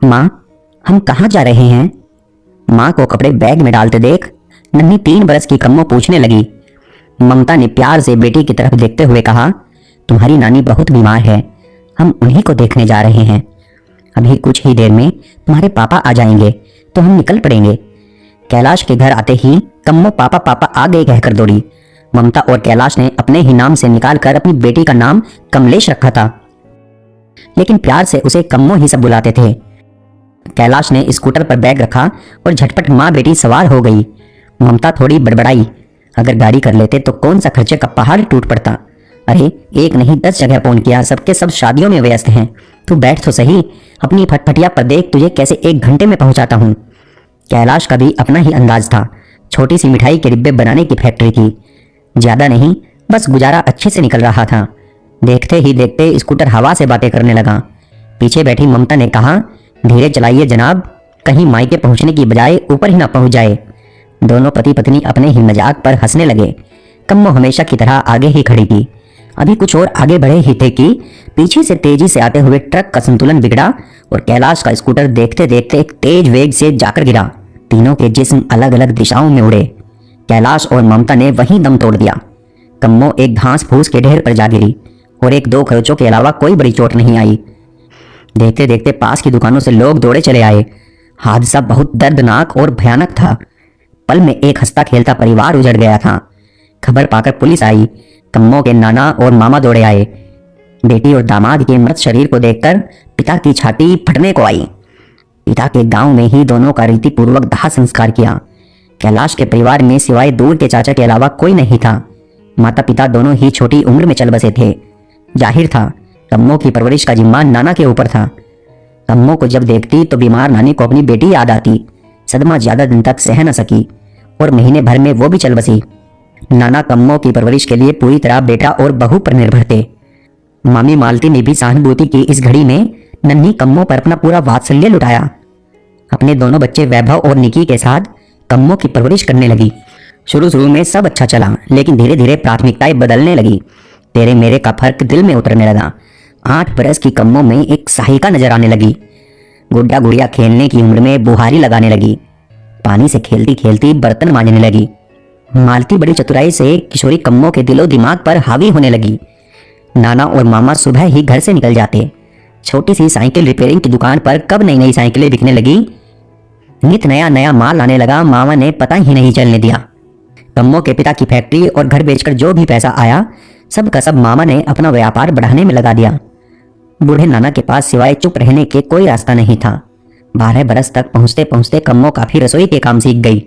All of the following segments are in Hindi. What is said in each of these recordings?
माँ, हम कहाँ जा रहे हैं? माँ को कपड़े बैग में डालते देख नन्ही 3 बरस की कम्मो पूछने लगी। ममता ने प्यार से बेटी की तरफ देखते हुए कहा, तुम्हारी नानी बहुत बीमार है, हम उन्हीं को देखने जा रहे हैं। अभी कुछ ही देर में तुम्हारे पापा आ जाएंगे तो हम निकल पड़ेंगे। कैलाश के घर आते ही कम्मो पापा पापा आ गए कहकर दौड़ी। ममता और कैलाश ने अपने ही नाम से निकालकर अपनी बेटी का नाम कमलेश रखा था, लेकिन प्यार से उसे कम्मो ही सब बुलाते थे। कैलाश ने स्कूटर पर बैग रखा और झटपट माँ बेटी सवार हो गई। ममता थोड़ी बड़बड़ाई, अगर गाड़ी कर लेते तो कौन सा खर्चे का पहाड़ टूट पड़ता। अरे एक नहीं 10 जगह फोन किया, सबके सब शादियों में व्यस्त हैं। तू बैठ तो सही, अपनी फटफटिया पर देख तुझे कैसे 1 घंटे में पहुंचाता हूँ। कैलाश का भी अपना ही अंदाज था। छोटी सी मिठाई के डिब्बे बनाने की फैक्ट्री थी, ज्यादा नहीं, बस गुजारा अच्छे से निकल रहा था। देखते ही देखते स्कूटर हवा से बातें करने लगा। पीछे बैठी ममता ने कहा, धीरे चलाइए जनाब, कहीं मायके पहुंचने की बजाय ऊपर ही ना पहुंच जाए। दोनों पति पत्नी अपने ही मजाक पर हंसने लगे। कम्मो हमेशा की तरह आगे ही खड़ी थी। अभी कुछ और आगे बढ़े ही थे कि पीछे से तेजी से आते हुए ट्रक का संतुलन बिगड़ा और कैलाश का स्कूटर देखते देखते एक तेज वेग से जाकर गिरा। तीनों के जिस्म अलग अलग दिशाओं में उड़े। कैलाश और ममता ने वहीं दम तोड़ दिया। कम्मो एक घास फूस के ढेर पर जा गिरी और 1-2 खरोचों के अलावा कोई बड़ी चोट नहीं आई। देखते देखते पास की दुकानों से लोग दौड़े चले आए। हादसा बहुत दर्दनाक और भयानक था। पल में एक हंसता खेलता परिवार उजड़ गया था। खबर पाकर पुलिस आई। कम्मो के नाना और मामा दौड़े आए। बेटी और दामाद के मृत शरीर को देखकर पिता की छाती फटने को आई। पिता के गांव में ही दोनों का रीतिपूर्वक दाह संस्कार किया। कैलाश के परिवार में सिवाय दूर के चाचा के अलावा कोई नहीं था। माता पिता दोनों ही छोटी उम्र में चल बसे थे। जाहिर था कम्मो की परवरिश का जिम्मा नाना के ऊपर था। कम्मो को जब देखती तो बीमार नानी को अपनी बेटी याद आती। सदमा ज्यादा दिन तक सह न सकी और महीने भर में वो भी चल बसी। नाना कम्मो की परवरिश के लिए पूरी तरह बेटा और बहू पर निर्भर थे। मामी मालती ने भी सहानुभूति की इस घड़ी में नन्ही कम्मो पर अपना पूरा वात्सल्य लुटाया। अपने दोनों बच्चे वैभव और निकी के साथ कम्मो की परवरिश करने लगी। शुरू में सब अच्छा चला, लेकिन धीरे धीरे प्राथमिकताएं बदलने लगी। तेरे मेरे का फर्क दिल में उतरने लगा। 8 बरस की कम्मो में एक सहायिका नजर आने लगी। गुड्डा गुड़िया खेलने की उम्र में बुहारी लगाने लगी। पानी से खेलती खेलती बर्तन मांजने लगी। मालती बड़ी चतुराई से किशोरी कम्मो के दिलो दिमाग पर हावी होने लगी। नाना और मामा सुबह ही घर से निकल जाते। छोटी सी साइकिल रिपेयरिंग की दुकान पर कब नई नई साइकिलें बिकने लगी, नित नया नया माल आने लगा, मामा ने पता ही नहीं चलने दिया। कम्मो के पिता की फैक्ट्री और घर बेचकर जो भी पैसा आया सब का सब मामा ने अपना व्यापार बढ़ाने में लगा दिया। बूढ़े नाना के पास सिवाय चुप रहने के कोई रास्ता नहीं था। 12 बरस तक पहुंचते पहुंचते कम्मो काफी रसोई के काम सीख गई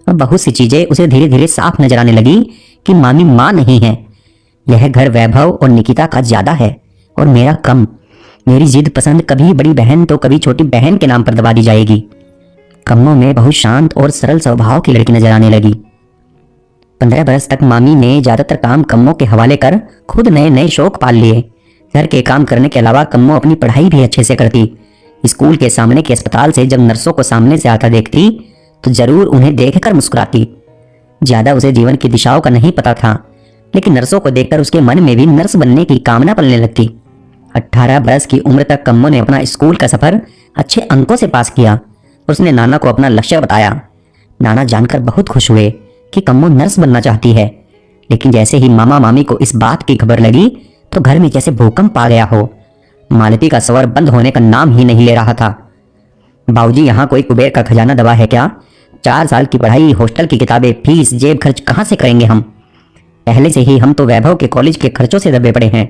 और बहुत सी चीजें उसे धीरे धीरे साफ नजर आने लगी कि मामी माँ नहीं है। यह घर वैभव और निकिता का ज्यादा है और मेरा कम। मेरी जिद पसंद कभी बड़ी बहन तो कभी छोटी बहन के नाम पर दबा दी जाएगी। कम्मो में बहुत शांत और सरल स्वभाव की लड़की नजर आने लगी। 15 बरस तक मामी ने ज्यादातर काम कम्मो के हवाले कर खुद नए नए शौक पाल लिए। घर के काम करने के अलावा कम्मो अपनी पढ़ाई भी अच्छे से करती। स्कूल के सामने के अस्पताल से जब नर्सों को सामने से आता देखती तो जरूर उन्हें देखकर मुस्कुराती। ज्यादा उसे जीवन की दिशाओं का नहीं पता था, लेकिन नर्सों को देखकर उसके मन में भी नर्स बनने की कामना पलने लगती। 18 बरस की उम्र तक कम्मो ने अपना स्कूल का सफर अच्छे अंकों से पास किया और उसने नाना को अपना लक्ष्य बताया। नाना जानकर बहुत खुश हुए कि कम्मो नर्स बनना चाहती है, लेकिन जैसे ही मामा मामी को इस बात की खबर लगी तो घर में जैसे भूकंप आ गया हो। मालती का सवर बंद होने का नाम ही नहीं ले रहा था। बाबूजी, यहाँ कोई कुबेर का खजाना दबा है क्या? 4 साल की पढ़ाई, हॉस्टल की किताबें, फीस, जेब खर्च कहाँ से करेंगे हम? पहले से ही हम तो वैभव के कॉलेज के खर्चों से दबे पड़े हैं।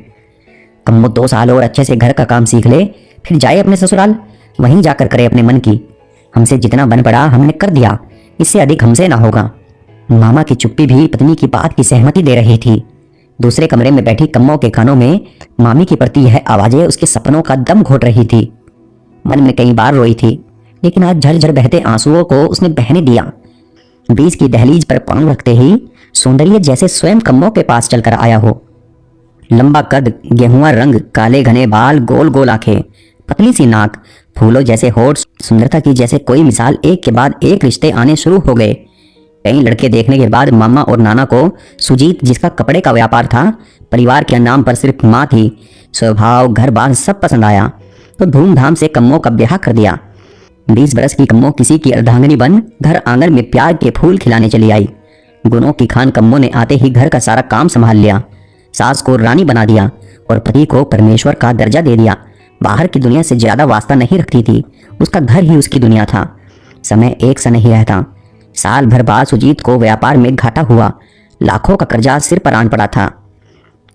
कम्मो 2 साल और अच्छे से घर का काम सीख ले, फिर जाए अपने ससुराल, वहीं जाकर करे अपने मन की। हमसे जितना बन पड़ा हमने कर दिया, इससे अधिक हमसे ना होगा। मामा की चुप्पी भी पत्नी की बात की सहमति दे रही थी। दूसरे कमरे में बैठी कम्मो के कानों में मामी की प्रति यह आवाजें उसके सपनों का दम घोट रही थी। मन में कई बार रोई थी, लेकिन आज झरझर बहते आंसुओं को उसने बहने दिया। 20 की दहलीज पर पांव रखते ही सौंदर्य जैसे स्वयं कम्मो के पास चलकर आया हो। लंबा कद, गेहुआ रंग, काले घने बाल, गोल गोल आंखें, पतली सी नाक, फूलों जैसे होठ, सुंदरता की जैसे कोई मिसाल एक के बाद एक रिश्ते आने शुरू हो गए। कई लड़के देखने के बाद मामा और नाना को सुजीत, जिसका कपड़े का व्यापार था, परिवार के नाम पर सिर्फ माँ थी, स्वभाव, घर बार सब पसंद आया तो धूमधाम से कम्मो का ब्याह कर दिया। 20 बरस की कम्मो किसी की अर्धांगिनी बन घर आंगन में प्यार के फूल खिलाने चली आई। गुणों की खान कम्मो ने आते ही घर का सारा काम संभाल लिया, सास को रानी बना दिया और पति को परमेश्वर का दर्जा दे दिया। बाहर की दुनिया से ज्यादा वास्ता नहीं रखती थी, उसका घर ही उसकी दुनिया था। समय एक सा नहीं रहता। साल भर बाद सुजीत को व्यापार में घाटा हुआ, लाखों का कर्जा सिर पर आन पड़ा था।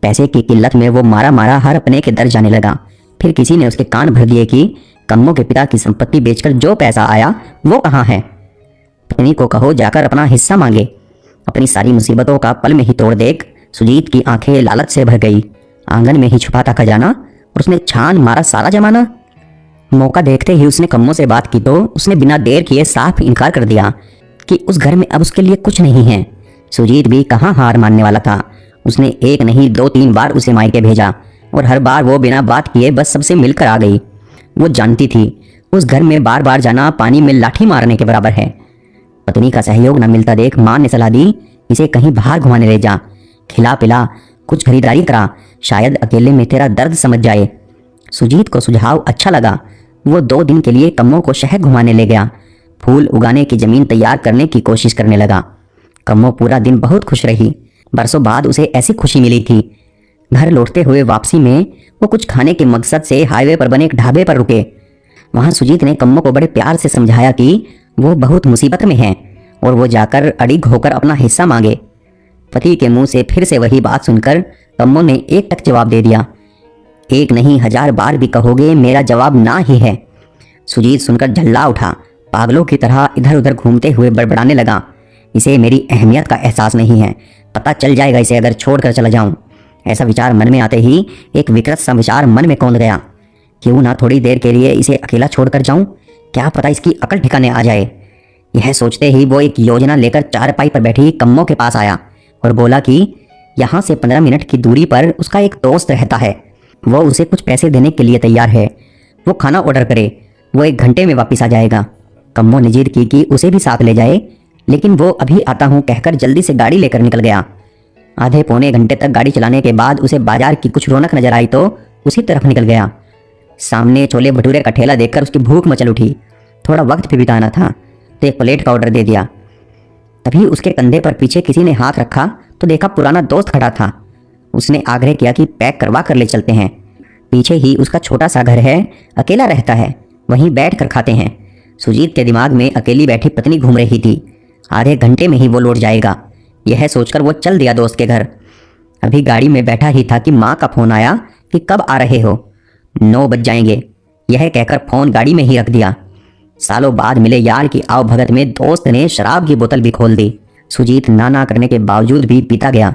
पैसे की किल्लत में वो मारा मारा हर अपने के दर जाने लगा। फिर किसी ने उसके कान भर दिए कि कम्मो के पिता की संपत्ति बेचकर जो पैसा आया वो कहाँ है। पत्नी को कहो जाकर अपना हिस्सा मांगे। अपनी सारी मुसीबतों का पल में ही तोड़ देख सुजीत की आंखें लालच से भर गई। आंगन में ही छुपा था खजाना और उसने छान मारा सारा जमाना। मौका देखते ही उसने कम्मो से बात की तो उसने बिना देर किए साफ इनकार कर दिया कि उस घर में अब उसके लिए कुछ नहीं है। सुजीत भी कहाँ हार मानने वाला था। उसने एक नहीं 2-3 बार उसे मायके भेजा और हर बार वो बिना बात किए बस सबसे मिलकर आ गई। वो जानती थी उस घर में बार बार जाना पानी में लाठी मारने के बराबर है। पत्नी का सहयोग न मिलता देख मां ने सलाह दी, इसे कहीं बाहर घुमाने ले जा, खिला पिला, कुछ खरीदारी करा, शायद अकेले में तेरा दर्द समझ जाए। सुजीत को सुझाव अच्छा लगा। वो 2 दिन के लिए कम्मो को शहर घुमाने ले गया। फूल उगाने की जमीन तैयार करने की कोशिश करने लगा। कम्मो पूरा दिन बहुत खुश रही। बरसों बाद उसे ऐसी खुशी मिली थी। घर लौटते हुए वापसी में वो कुछ खाने के मकसद से हाईवे पर बने एक ढाबे पर रुके। वहां सुजीत ने कम्मो को बड़े प्यार से समझाया कि वो बहुत मुसीबत में है और वो जाकर अड़िग होकर अपना हिस्सा मांगे। पति के मुंह से फिर से वही बात सुनकर कम्मो ने एक टक जवाब दे दिया, एक नहीं 1000 बार भी कहोगे मेरा जवाब ना ही है। सुजीत सुनकर झल्ला उठा। पागलों की तरह इधर उधर घूमते हुए बड़बड़ाने लगा, इसे मेरी अहमियत का एहसास नहीं है, पता चल जाएगा इसे अगर छोड़कर चला जाऊं। ऐसा विचार मन में आते ही एक विकृत सा विचार मन में कौंध गया, क्यों ना थोड़ी देर के लिए इसे अकेला छोड़कर जाऊं, क्या पता इसकी अकल ठिकाने आ जाए। यह सोचते ही वो एक योजना लेकर चारपाई पर बैठी कम्मो के पास आया और बोला कि यहाँ से 15 मिनट की दूरी पर उसका एक दोस्त रहता है, वो उसे कुछ पैसे देने के लिए तैयार है। वो खाना ऑर्डर करे, वो 1 घंटे में वापस आ जाएगा। कम्मो ने जिद की कि उसे भी साथ ले जाए, लेकिन वो अभी आता हूँ कहकर जल्दी से गाड़ी लेकर निकल गया। आधे पौने घंटे तक गाड़ी चलाने के बाद उसे बाजार की कुछ रौनक नजर आई तो उसी तरफ निकल गया। सामने छोले भटूरे का ठेला देखकर उसकी भूख मचल उठी। थोड़ा वक्त भी बिताना था तो 1 प्लेट का ऑर्डर दे दिया। तभी उसके कंधे पर पीछे किसी ने हाथ रखा तो देखा पुराना दोस्त खड़ा था। उसने आग्रह किया कि पैक करवा कर ले चलते हैं, पीछे ही उसका छोटा सा घर है, अकेला रहता है, वहीं बैठ कर खाते हैं। सुजीत के दिमाग में अकेली बैठी पत्नी घूम रही थी। आधे घंटे में ही वो लौट जाएगा, यह सोचकर वो चल दिया दोस्त के घर। अभी गाड़ी में बैठा ही था कि माँ का फोन आया कि कब आ रहे हो, 9 बज जाएंगे, यह कहकर फोन गाड़ी में ही रख दिया। सालों बाद मिले यार की आव भगत में दोस्त ने शराब की बोतल भी खोल दी। सुजीत ना करने के बावजूद भी पीता गया।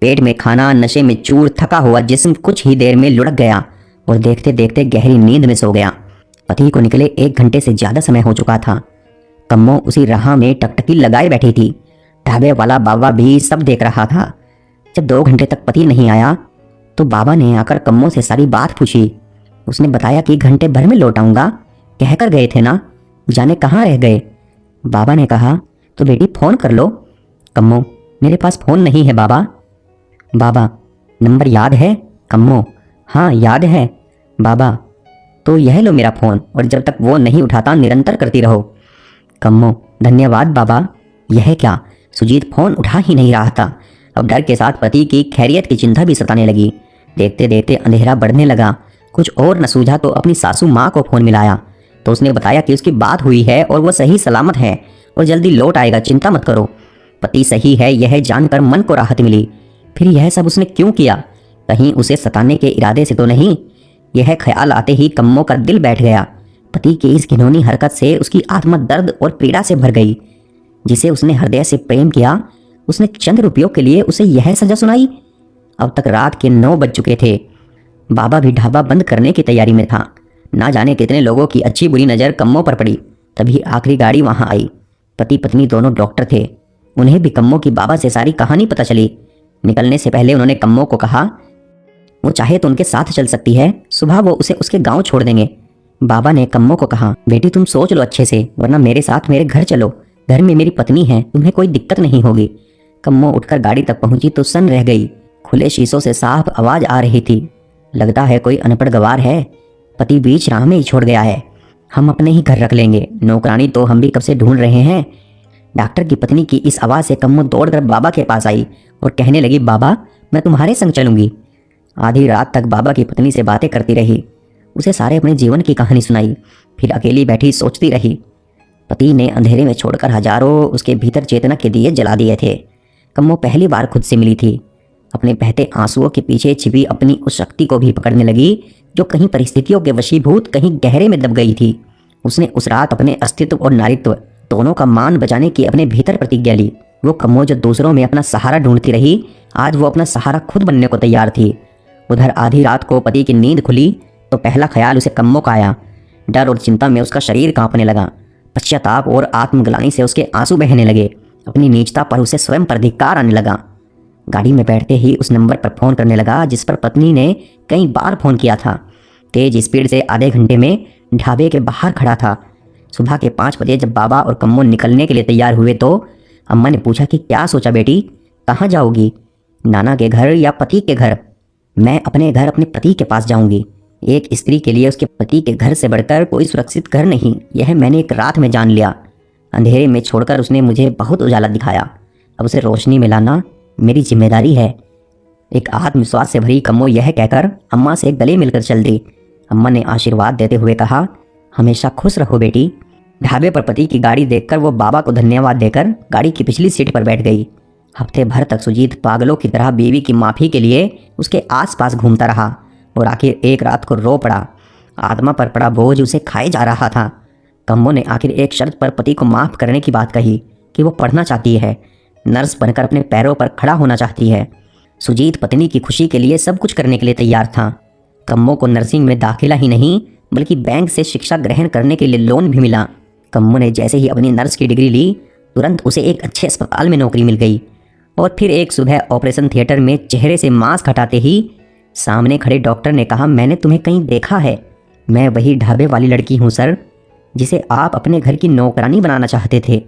पेट में खाना, नशे में चूर, थका हुआ जिस्म कुछ ही देर में लुढ़क गया और देखते देखते गहरी नींद में सो गया। पति को निकले 1 घंटे से ज्यादा समय हो चुका था। कम्मो उसी राह में टकटकी लगाए बैठी थी। ढाबे वाला बाबा भी सब देख रहा था। जब 2 घंटे तक पति नहीं आया तो बाबा ने आकर कम्मो से सारी बात पूछी। उसने बताया कि घंटे भर में लौट आऊंगा कहकर गए थे ना, जाने कहाँ रह गए। बाबा ने कहा तो बेटी फोन कर लो। कम्मो, मेरे पास फोन नहीं है बाबा। बाबा, नंबर याद है? कम्मो, हाँ याद है। बाबा, तो यह लो मेरा फोन और जब तक वो नहीं उठाता निरंतर करती रहो। कम्मो, धन्यवाद बाबा। यह क्या, सुजीत फोन उठा ही नहीं रहा था। अब डर के साथ पति की खैरियत की चिंता भी सताने लगी। देखते देखते अंधेरा बढ़ने लगा। कुछ और न सूझा तो अपनी सासू माँ को फोन मिलाया तो उसने बताया कि उसकी बात हुई है और वो सही सलामत है और जल्दी लौट आएगा, चिंता मत करो। पति सही है यह जानकर मन को राहत मिली। फिर यह सब उसने क्यों किया, कहीं उसे सताने के इरादे से तो नहीं। यह ख्याल आते ही कम्मो का दिल बैठ गया। पति की इस घिनौनी हरकत से उसकी आत्मा दर्द और पीड़ा से भर गई। जिसे उसने हृदय से प्रेम किया उसने चंद रुपयों के लिए उसे यह सजा सुनाई। अब तक रात के 9 बज चुके थे। बाबा भी ढाबा बंद करने की तैयारी में था। ना जाने कितने लोगों की अच्छी बुरी नज़र कम्मो पर पड़ी। तभी आखिरी गाड़ी वहां आई। पति पत्नी दोनों डॉक्टर थे। उन्हें भी कम्मो की बाबा से सारी कहानी पता चली। निकलने से पहले उन्होंने कम्मो को कहा वो चाहे तो उनके साथ चल सकती है, सुबह वो उसे उसके गांव छोड़ देंगे। बाबा ने कम्मो को कहा बेटी तुम सोच लो अच्छे से, वरना मेरे साथ मेरे घर चलो, घर में मेरी पत्नी है, तुम्हें कोई दिक्कत नहीं होगी। कम्मो उठकर गाड़ी तक पहुंची तो सन रह गई। खुले शीशों से साफ आवाज आ रही थी। लगता है कोई अनपढ़ गवार है, पति बीच राह में ही छोड़ गया है। हम अपने ही घर रख लेंगे, नौकरानी तो हम भी कब से ढूंढ रहे हैं। डॉक्टर की पत्नी की इस आवाज़ से कम्मो दौड़कर बाबा के पास आई और कहने लगी, बाबा मैं तुम्हारे संग चलूंगी। आधी रात तक बाबा की पत्नी से बातें करती रही, उसे सारे अपने जीवन की कहानी सुनाई, फिर अकेली बैठी सोचती रही। पति ने अंधेरे में छोड़कर हजारों उसके भीतर चेतना के दिए जला दिए थे। कम्मो पहली बार खुद से मिली थी। अपने बहते आंसुओं के पीछे छिपी अपनी उस शक्ति को भी पकड़ने लगी जो कहीं परिस्थितियों के वशीभूत, कहीं गहरे में दब गई थी। उसने उस रात अपने अस्तित्व और नारित्व दोनों का मान बचाने की अपने भीतर प्रतिज्ञा ली। वो कम्मो जो दूसरों में अपना सहारा ढूंढती रही, आज वो अपना सहारा खुद बनने को तैयार थी। उधर आधी रात को पति की नींद खुली तो पहला ख्याल उसे कम्मो का आया। डर और चिंता में उसका शरीर कांपने लगा। पश्चाताप और आत्मग्लानि से उसके आंसू बहने लगे। अपनी नीचता पर उसे स्वयं पर धिक्कार आने लगा। गाड़ी में बैठते ही उस नंबर पर फ़ोन करने लगा जिस पर पत्नी ने कई बार फ़ोन किया था। तेज स्पीड से आधे घंटे में ढाबे के बाहर खड़ा था। सुबह के 5 बजे जब बाबा और कम्मो निकलने के लिए तैयार हुए तो अम्मा ने पूछा कि क्या सोचा बेटी, कहाँ जाओगी, नाना के घर या पति के घर? मैं अपने घर, अपने पति के पास जाऊंगी। एक स्त्री के लिए उसके पति के घर से बढ़कर कोई सुरक्षित घर नहीं, यह मैंने एक रात में जान लिया। अंधेरे में छोड़कर उसने मुझे बहुत उजाला दिखाया, अब उसे रोशनी में लाना मेरी जिम्मेदारी है। एक आत्मविश्वास से भरी कम्मो यह कहकर अम्मा से गले मिलकर चल दी। अम्मा ने आशीर्वाद देते हुए कहा, हमेशा खुश रहो बेटी। ढाबे पर पति की गाड़ी देखकर वो बाबा को धन्यवाद देकर गाड़ी की पिछली सीट पर बैठ गई। हफ्ते भर तक सुजीत पागलों की तरह बीवी की माफ़ी के लिए उसके आसपास घूमता रहा और आखिर एक रात को रो पड़ा। आत्मा पर पड़ा बोझ उसे खाए जा रहा था। कम्मो ने आखिर एक शर्त पर पति को माफ़ करने की बात कही कि वो पढ़ना चाहती है, नर्स बनकर अपने पैरों पर खड़ा होना चाहती है। सुजीत पत्नी की खुशी के लिए सब कुछ करने के लिए तैयार था। कम्मो को नर्सिंग में दाखिला ही नहीं बल्कि बैंक से शिक्षा ग्रहण करने के लिए लोन भी मिला। कम्मो ने जैसे ही अपनी नर्स की डिग्री ली, तुरंत उसे एक अच्छे अस्पताल में नौकरी मिल गई। और फिर एक सुबह ऑपरेशन थिएटर में चेहरे से मास्क हटाते ही सामने खड़े डॉक्टर ने कहा, मैंने तुम्हें कहीं देखा है। मैं वही ढाबे वाली लड़की हूँ सर, जिसे आप अपने घर की नौकरानी बनाना चाहते थे।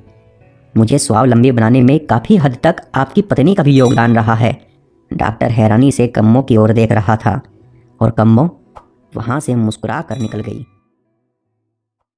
मुझे स्वावलंबी बनाने में काफ़ी हद तक आपकी पत्नी का भी योगदान रहा है। डॉक्टर हैरानी से कम्मो की ओर देख रहा था और कम्मो वहाँ से मुस्कुरा कर निकल गई।